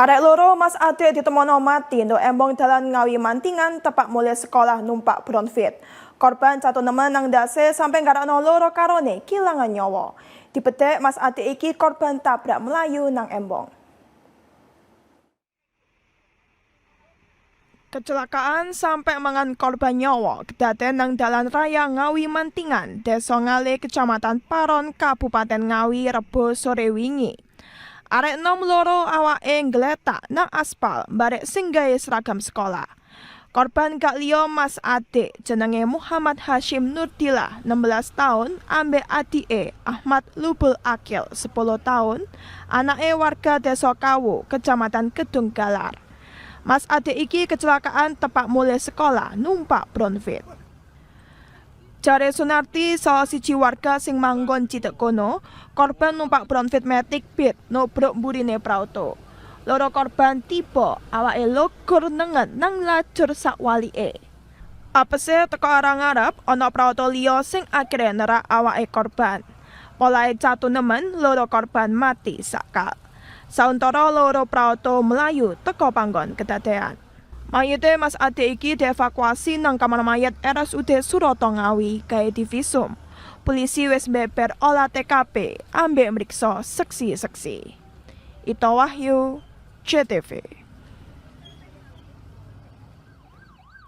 Arek loro mas adik ditemono mati nduk embong dalan Ngawi Mantingan tepak mulai sekolah numpak bronfit. Korban jatuh nemen nang dase sampai ngarakno loro karone kilangan nyawa. Dipedhek mas adik iki korban tabrak melayu nang embong. Kecelakaan sampai mangan korban nyawa kedaden nang dalan raya Ngawi Mantingan, Desa Ngale, Kecamatan Paron, Kabupaten Ngawi, Rebo sore wingi. Arek nom loro awake nggletak nang aspal barek sing gawe seragam sekolah. Korban gak liya mas adik jenenge Muhammad Hashim Nurdillah 16 tahun ambek adike Ahmad Lubul Akil 10 tahun, anake warga Desa Kawu, Kecamatan Kedung Galar. Mas adik iki kecelakaan tepak mulai sekolah numpak bronfit. Jare Sunarti, salah siji warga sing manggon cedhek kono, korban numpak bronfit Matic Beat nubruk mburine prauto. Loro korban tiba awake logor nengen nang lajur sakwalike. Apese teko arah ngarep ana prauto liya sing akhire nerak awake korban. Polahe jatuh nemen loro korban mati sakal. Sauntara loro prauto melayu teko panggon kedadean. Mayite mas adik iki dievakuasi nang kamar mayat RSUD Suroto Ngawi gawe divisum. Polisi wis beber olah TKP ambek mriksa seksi-seksi. Ito Wahyu, JTV.